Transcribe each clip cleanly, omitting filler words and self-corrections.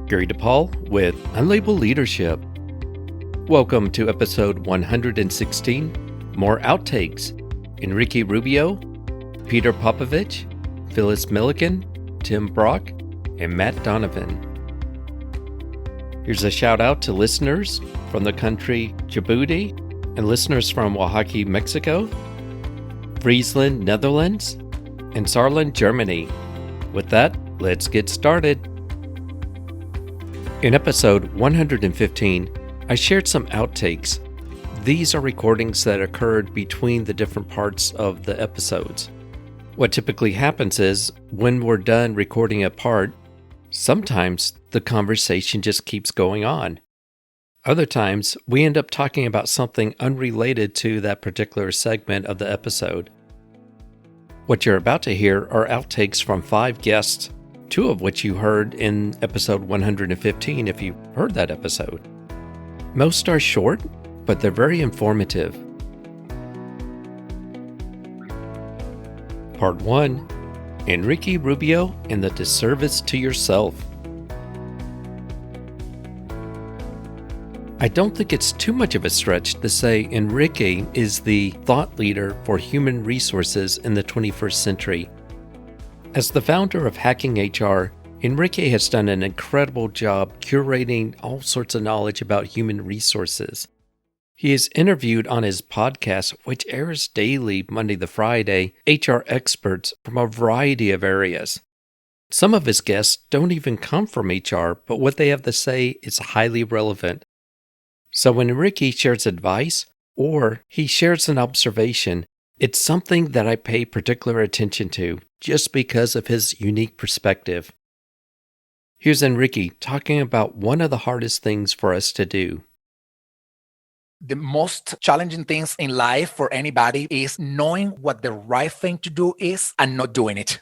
Gary DePaul with Unlabeled Leadership. Welcome to episode 116, More Outtakes. Enrique Rubio, Peter Popovich, Phyllis Millikan, Tim Brock, and Matt Donovan. Here's a shout out to listeners from the country Djibouti and listeners from Oaxaca, Mexico, Friesland, Netherlands, and Saarland, Germany. With that, let's get started. In episode 115, I shared some outtakes. These are recordings that occurred between the different parts of the episodes. What typically happens is, when we're done recording a part, sometimes the conversation just keeps going on. Other times, we end up talking about something unrelated to that particular segment of the episode. What you're about to hear are outtakes from 5 guests, 2 of which you heard in episode 115 if you heard that episode. Most are short, but they're very informative. Part 1, Enrique Rubio and the Disservice to Yourself. I don't think it's too much of a stretch to say Enrique is the thought leader for human resources in the 21st century. As the founder of Hacking HR, Enrique has done an incredible job curating all sorts of knowledge about human resources. He is interviewed on his podcast, which airs daily Monday to Friday, HR experts from a variety of areas. Some of his guests don't even come from HR, but what they have to say is highly relevant. So when Enrique shares advice or he shares an observation, it's something that I pay particular attention to just because of his unique perspective. Here's Enrique talking about one of the hardest things for us to do. The most challenging things in life for anybody is knowing what the right thing to do is and not doing it.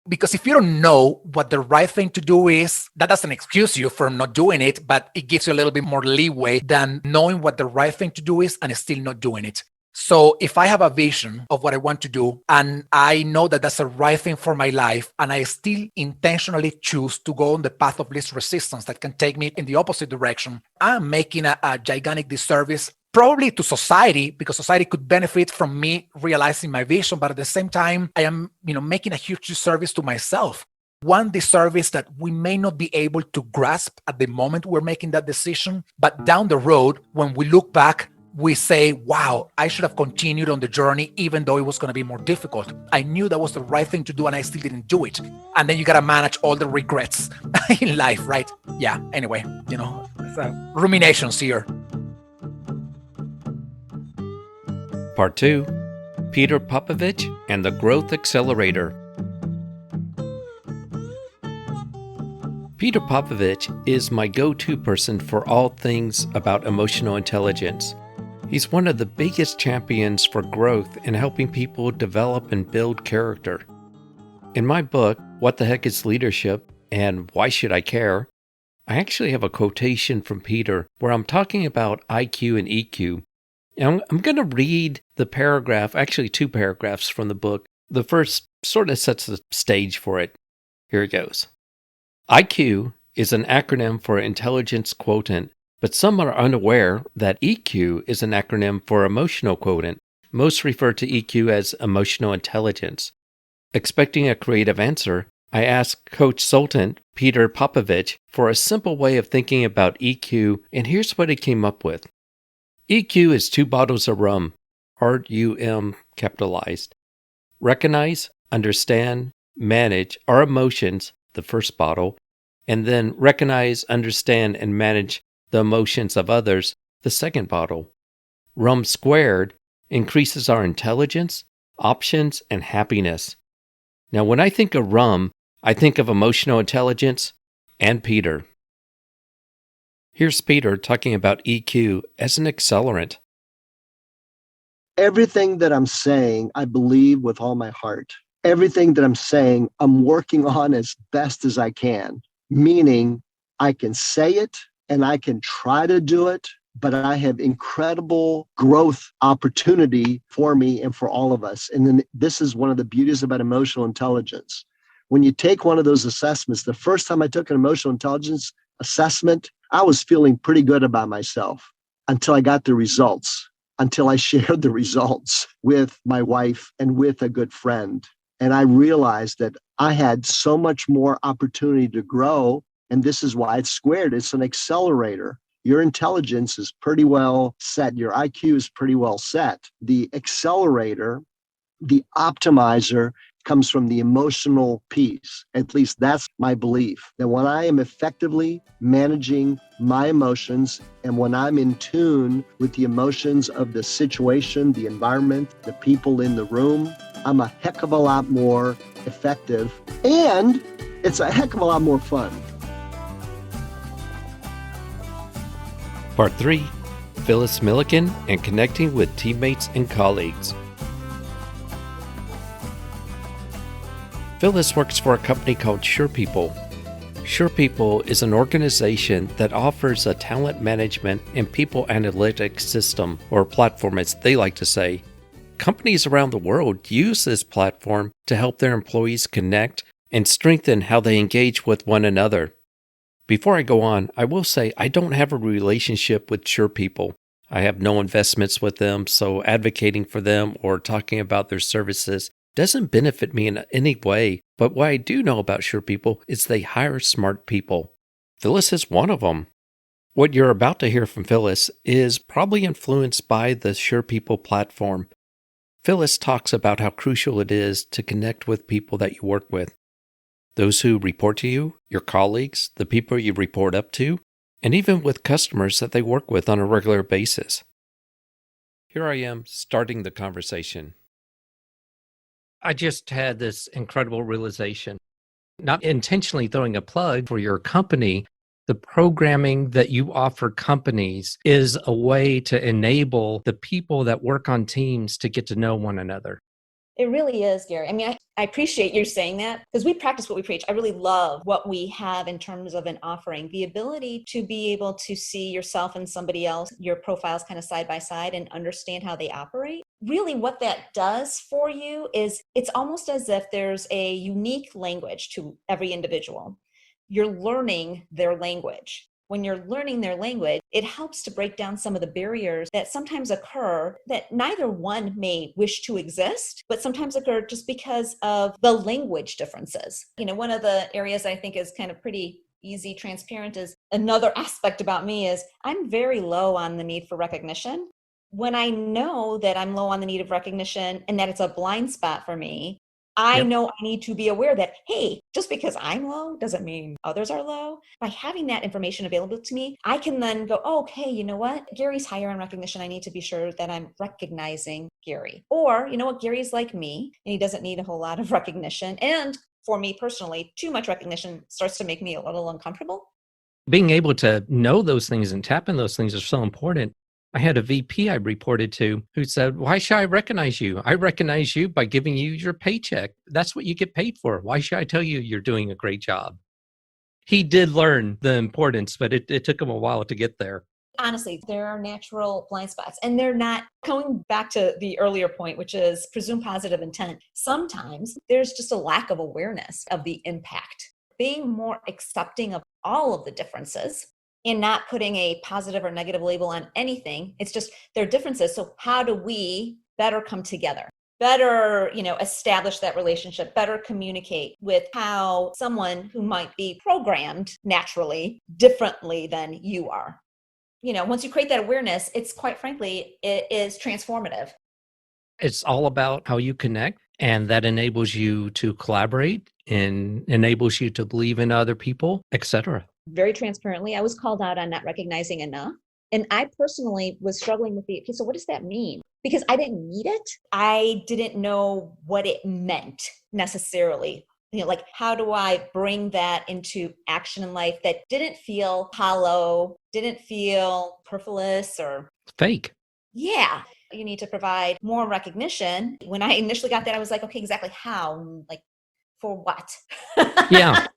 Because if you don't know what the right thing to do is, that doesn't excuse you from not doing it, but it gives you a little bit more leeway than knowing what the right thing to do is and still not doing it. So if I have a vision of what I want to do and I know that that's the right thing for my life and I still intentionally choose to go on the path of least resistance that can take me in the opposite direction, I'm making a gigantic disservice probably to society, because society could benefit from me realizing my vision, but at the same time, I am making a huge disservice to myself. One disservice that we may not be able to grasp at the moment we're making that decision, but down the road, when we look back, we say, wow, I should have continued on the journey, even though it was going to be more difficult. I knew that was the right thing to do and I still didn't do it. And then you got to manage all the regrets in life, right? Yeah, anyway, ruminations here. Part 2, Peter Popovich and the Growth Accelerator. Peter Popovich is my go-to person for all things about emotional intelligence. He's one of the biggest champions for growth in helping people develop and build character. In my book, What the Heck is Leadership and Why Should I Care?, I actually have a quotation from Peter where I'm talking about IQ and EQ. And I'm going to read the paragraph, actually 2 paragraphs from the book. The first sort of sets the stage for it. Here it goes. IQ is an acronym for Intelligence Quotient, but some are unaware that EQ is an acronym for Emotional Quotient. Most refer to EQ as Emotional Intelligence. Expecting a creative answer, I asked Coach Sultan Peter Popovich for a simple way of thinking about EQ, and here's what he came up with. EQ is 2 bottles of rum, R-U-M capitalized. Recognize, understand, manage our emotions, the first bottle, and then recognize, understand, and manage the emotions of others, the second bottle. Rum squared increases our intelligence, options, and happiness. Now, when I think of rum, I think of emotional intelligence and Peter. Here's Peter talking about EQ as an accelerant. Everything that I'm saying, I believe with all my heart. Everything that I'm saying, I'm working on as best as I can. Meaning, I can say it and I can try to do it, but I have incredible growth opportunity for me and for all of us. And then this is one of the beauties about emotional intelligence. when you take one of those assessments, the first time I took an emotional intelligence assessment, I was feeling pretty good about myself until I got the results, until I shared the results with my wife and with a good friend. And I realized that I had so much more opportunity to grow. And this is why it's squared. It's an accelerator. Your intelligence is pretty well set. Your IQ is pretty well set. The accelerator, the optimizer, comes from the emotional piece. At least that's my belief, that when I am effectively managing my emotions and when I'm in tune with the emotions of the situation, the environment, the people in the room, I'm a heck of a lot more effective, and it's a heck of a lot more fun. Part 3, Phyllis Millikan and connecting with teammates and colleagues. Phyllis works for a company called SurePeople. SurePeople is an organization that offers a talent management and people analytics system, or platform as they like to say. Companies around the world use this platform to help their employees connect and strengthen how they engage with one another. Before I go on, I will say I don't have a relationship with SurePeople. I have no investments with them, so advocating for them or talking about their services doesn't benefit me in any way, but what I do know about SurePeople is they hire smart people. Phyllis is one of them. What you're about to hear from Phyllis is probably influenced by the SurePeople platform. Phyllis talks about how crucial it is to connect with people that you work with. Those who report to you, your colleagues, the people you report up to, and even with customers that they work with on a regular basis. Here I am starting the conversation. I just had this incredible realization, not intentionally throwing a plug for your company. The programming that you offer companies is a way to enable the people that work on teams to get to know one another. It really is, Gary. I mean, I appreciate you saying that because we practice what we preach. I really love what we have in terms of an offering, the ability to be able to see yourself and somebody else, your profiles kind of side by side and understand how they operate. Really what that does for you is it's almost as if there's a unique language to every individual. You're learning their language. When you're learning their language, it helps to break down some of the barriers that sometimes occur that neither one may wish to exist, but sometimes occur just because of the language differences. One of the areas I think is kind of pretty easy, transparent is another aspect about me is I'm very low on the need for recognition. When I know that I'm low on the need of recognition and that it's a blind spot for me, I know I need to be aware that, hey, just because I'm low doesn't mean others are low. By having that information available to me, I can then go, oh, okay, you know what? Gary's higher on recognition. I need to be sure that I'm recognizing Gary. Or, you know what? Gary's like me and he doesn't need a whole lot of recognition. And for me personally, too much recognition starts to make me a little uncomfortable. Being able to know those things and tap in those things is so important. I had a VP I reported to who said, why should I recognize you? I recognize you by giving you your paycheck. That's what you get paid for. Why should I tell you you're doing a great job? He did learn the importance, but it took him a while to get there. Honestly, there are natural blind spots, and they're not going back to the earlier point, which is presume positive intent. Sometimes there's just a lack of awareness of the impact. Being more accepting of all of the differences and not putting a positive or negative label on anything. It's just there are differences. So how do we better come together? Better, establish that relationship, better communicate with how someone who might be programmed naturally differently than you are. Once you create that awareness, it's quite frankly, it is transformative. It's all about how you connect, and that enables you to collaborate and enables you to believe in other people, etc. Very transparently, I was called out on not recognizing enough. And I personally was struggling with okay, so what does that mean? Because I didn't need it. I didn't know what it meant necessarily. Like how do I bring that into action in life that didn't feel hollow, didn't feel superfluous or fake? Yeah. You need to provide more recognition. When I initially got that, I was like, okay, exactly how? Like for what? Yeah.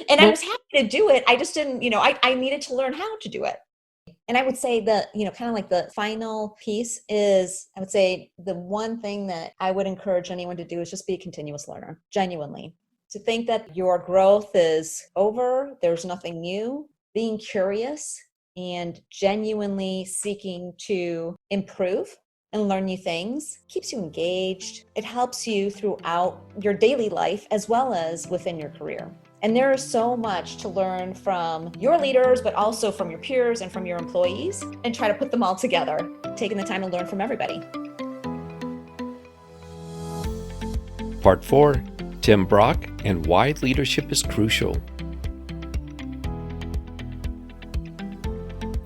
And I was happy to do it. I just didn't, I needed to learn how to do it. And I would say that, kind of like the final piece is, I would say the one thing that I would encourage anyone to do is just be a continuous learner, genuinely. To think that your growth is over, there's nothing new, being curious and genuinely seeking to improve and learn new things keeps you engaged. It helps you throughout your daily life as well as within your career. And there is so much to learn from your leaders, but also from your peers and from your employees, and try to put them all together, taking the time to learn from everybody. Part 4, Tim Brock and Why Leadership is Crucial.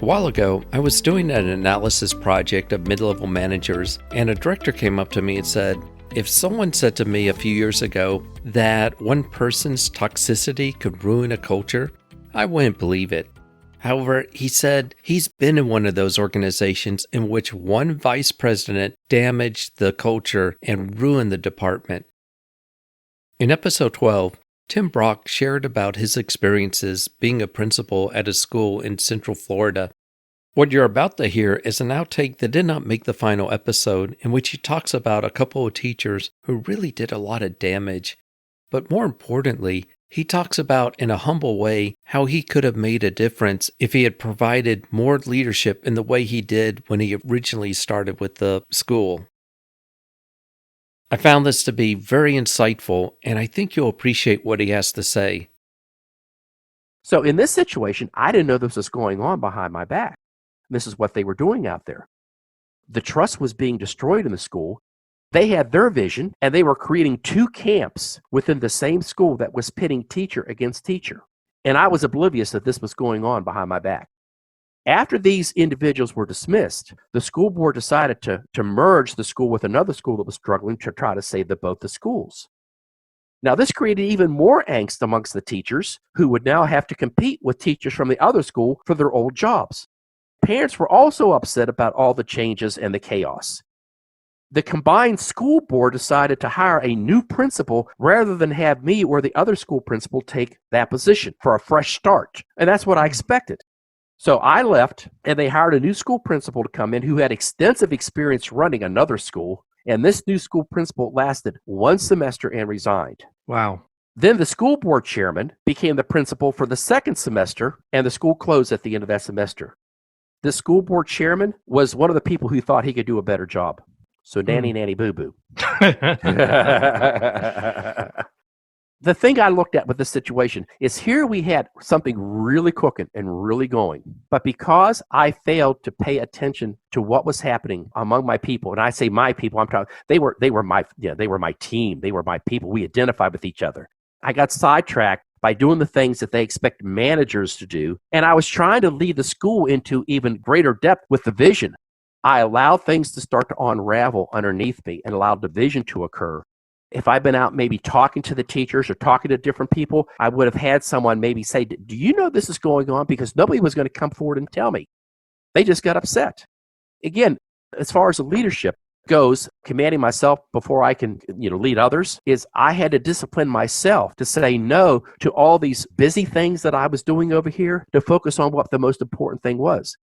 A while ago, I was doing an analysis project of mid-level managers, and a director came up to me and said, if someone said to me a few years ago that one person's toxicity could ruin a culture, I wouldn't believe it. However, he said he's been in one of those organizations in which one vice president damaged the culture and ruined the department. In episode 12, Tim Brock shared about his experiences being a principal at a school in Central Florida. What you're about to hear is an outtake that did not make the final episode, in which he talks about a couple of teachers who really did a lot of damage. But more importantly, he talks about in a humble way how he could have made a difference if he had provided more leadership in the way he did when he originally started with the school. I found this to be very insightful, and I think you'll appreciate what he has to say. So in this situation, I didn't know this was going on behind my back. This is what they were doing out there. The trust was being destroyed in the school. They had their vision, and they were creating two camps within the same school that was pitting teacher against teacher. And I was oblivious that this was going on behind my back. After these individuals were dismissed, the school board decided to merge the school with another school that was struggling to try to save both the schools. Now, this created even more angst amongst the teachers, who would now have to compete with teachers from the other school for their old jobs. Parents were also upset about all the changes and the chaos. The combined school board decided to hire a new principal rather than have me or the other school principal take that position for a fresh start. And that's what I expected. So I left, and they hired a new school principal to come in who had extensive experience running another school. And this new school principal lasted one semester and resigned. Wow. Then the school board chairman became the principal for the second semester, and the school closed at the end of that semester. The school board chairman was one of the people who thought he could do a better job. So nanny, nanny, boo-boo. The thing I looked at with this situation is here we had something really cooking and really going. But because I failed to pay attention to what was happening among my people, and I say my people, I'm talking, they were my team. They were my people. We identified with each other. I got sidetracked by doing the things that they expect managers to do. And I was trying to lead the school into even greater depth with the vision. I allowed things to start to unravel underneath me and allowed division to occur. If I'd been out maybe talking to the teachers or talking to different people, I would have had someone maybe say, do you know this is going on? Because nobody was going to come forward and tell me. They just got upset. Again, as far as the leadership goes, commanding myself before I can lead others, is I had to discipline myself to say no to all these busy things that I was doing over here to focus on what the most important thing was.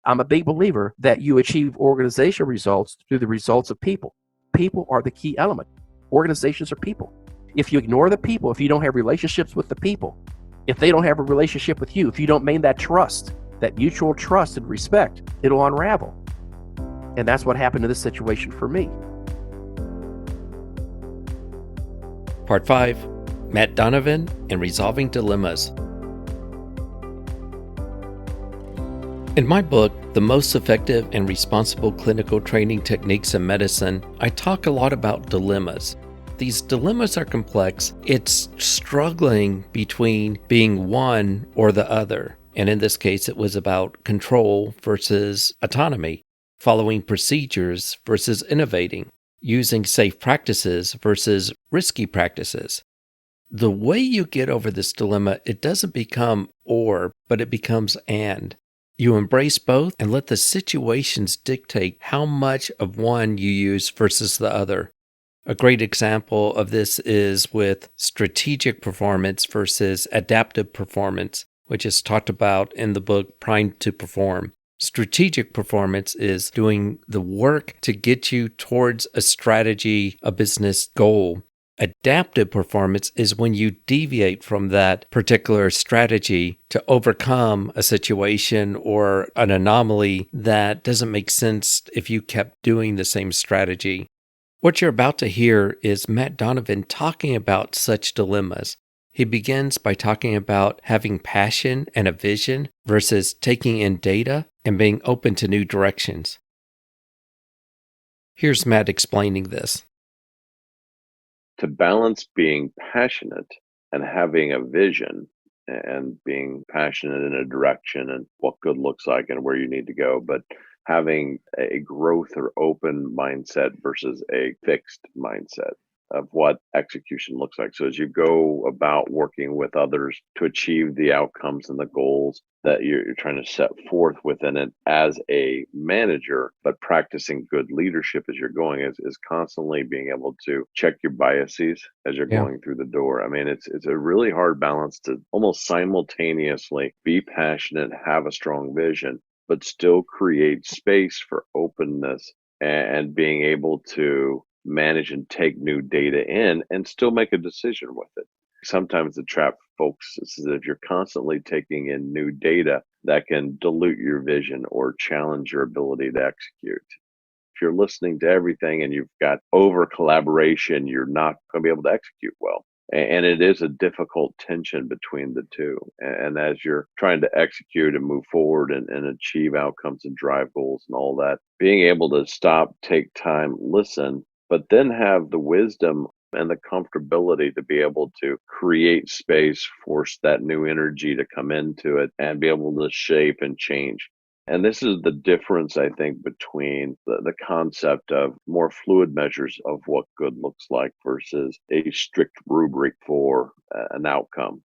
I'm a big believer that you achieve organizational results through the results of people. People are the key element. Organizations are people. If you ignore the people, if you don't have relationships with the people, if they don't have a relationship with you, if you don't maintain that trust, that mutual trust and respect, it'll unravel. And that's what happened in this situation for me. Part 5, Matt Donovan and Resolving Dilemmas. In my book, The Most Effective and Responsible Clinical Training Techniques in Medicine, I talk a lot about dilemmas. These dilemmas are complex. It's struggling between being one or the other. And in this case, it was about control versus autonomy, following procedures versus innovating, using safe practices versus risky practices. The way you get over this dilemma, it doesn't become or, but it becomes and. You embrace both and let the situations dictate how much of one you use versus the other. A great example of this is with strategic performance versus adaptive performance, which is talked about in the book Primed to Perform. Strategic performance is doing the work to get you towards a strategy, a business goal. Adaptive performance is when you deviate from that particular strategy to overcome a situation or an anomaly that doesn't make sense if you kept doing the same strategy. What you're about to hear is Matt Donovan talking about such dilemmas. He begins by talking about having passion and a vision versus taking in data and being open to new directions. Here's Matt explaining this. To balance being passionate and having a vision and being passionate in a direction and what good looks like and where you need to go, but having a growth or open mindset versus a fixed mindset of what execution looks like. So as you go about working with others to achieve the outcomes and the goals that you're trying to set forth within it as a manager, but practicing good leadership as you're going is constantly being able to check your biases as you're going through the door. I mean, it's a really hard balance to almost simultaneously be passionate, have a strong vision, but still create space for openness and being able to manage and take new data in and still make a decision with it. Sometimes the trap, folks, is that if you're constantly taking in new data, that can dilute your vision or challenge your ability to execute. If you're listening to everything and you've got over collaboration, you're not going to be able to execute well. And it is a difficult tension between the two. And as you're trying to execute and move forward and achieve outcomes and drive goals and all that, being able to stop, take time, listen, but then have the wisdom and the comfortability to be able to create space, force that new energy to come into it and be able to shape and change. And this is the difference, I think, between the concept of more fluid measures of what good looks like versus a strict rubric for an outcome.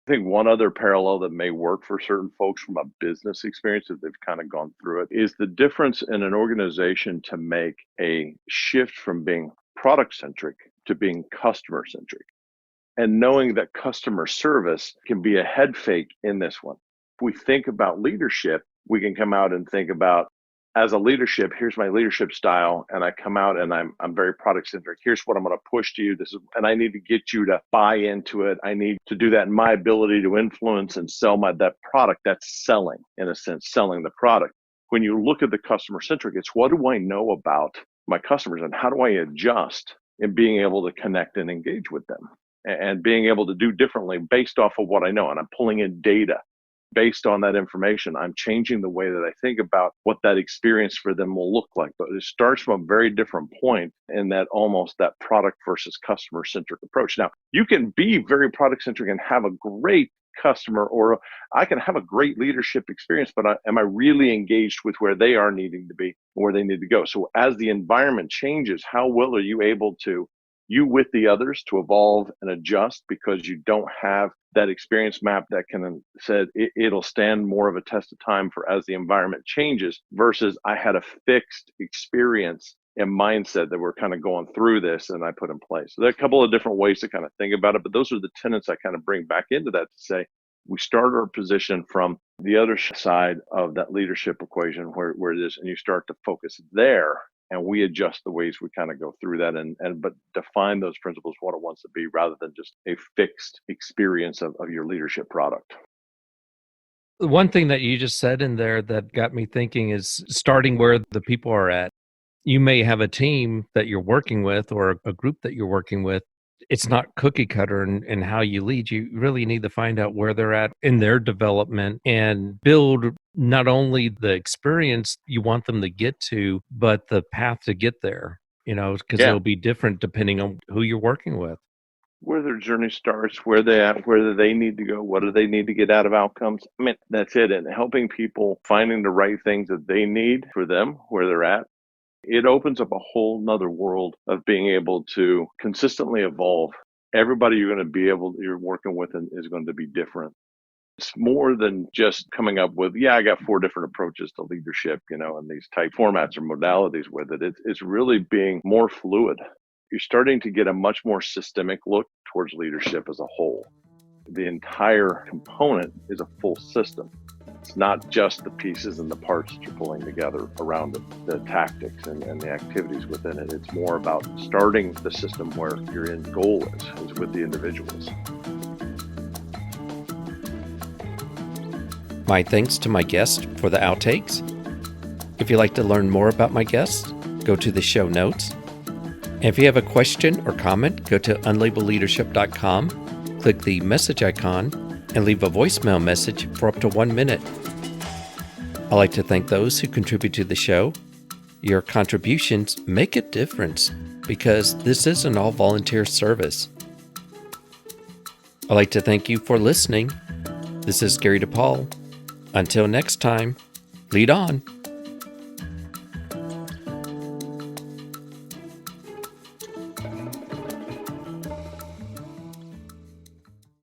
I think one other parallel that may work for certain folks from a business experience, if they've kind of gone through it, is the difference in an organization to make a shift from being product-centric to being customer-centric. And knowing that customer service can be a head fake in this one. If we think about leadership, we can come out and think about, as a leadership, here's my leadership style, and I come out and I'm very product centric. Here's what I'm going to push to you. And I need to get you to buy into it. I need to do that in my ability to influence and sell that product. That's selling, in a sense, selling the product. When you look at the customer centric, it's what do I know about my customers and how do I adjust in being able to connect and engage with them and being able to do differently based off of what I know. And I'm pulling in data. Based on that information, I'm changing the way that I think about what that experience for them will look like. But it starts from a very different point in that almost that product versus customer centric approach. Now, you can be very product centric and have a great customer, or I can have a great leadership experience, but am I really engaged with where they are needing to be, where they need to go? So as the environment changes, how well are you able to, you with the others, to evolve and adjust because you don't have that experience map that can said it'll stand more of a test of time for as the environment changes versus I had a fixed experience and mindset that we're kind of going through this and I put in place. So there are a couple of different ways to kind of think about it, but those are the tenets I kind of bring back into that to say we start our position from the other side of that leadership equation where it is, and you start to focus there. And we adjust the ways we kind of go through that but define those principles, what it wants to be, rather than just a fixed experience of your leadership product. One thing that you just said in there that got me thinking is starting where the people are at. You may have a team that you're working with or a group that you're working with. It's not cookie cutter in how you lead. You really need to find out where they're at in their development and build not only the experience you want them to get to, but the path to get there, because it'll be different depending on who you're working with. Where their journey starts, where they at, where do they need to go, what do they need to get out of outcomes? I mean, that's it. And helping people finding the right things that they need for them, where they're at. It opens up a whole nother world of being able to consistently evolve. Everybody you're working with is going to be different. It's more than just coming up with, I got 4 different approaches to leadership, and these type formats or modalities with it. It's really being more fluid. You're starting to get a much more systemic look towards leadership as a whole. The entire component is a full system. It's not just the pieces and the parts that you're pulling together around it, the tactics and the activities within it. It's more about starting the system where your end goal is with the individuals. My thanks to my guest for the outtakes. If you'd like to learn more about my guests, go to the show notes. And if you have a question or comment, go to unlabelledarship.com, click the message icon, and leave a voicemail message for up to 1 minute. I'd like to thank those who contribute to the show. Your contributions make a difference because this is an all-volunteer service. I'd like to thank you for listening. This is Gary DePaul. Until next time, lead on.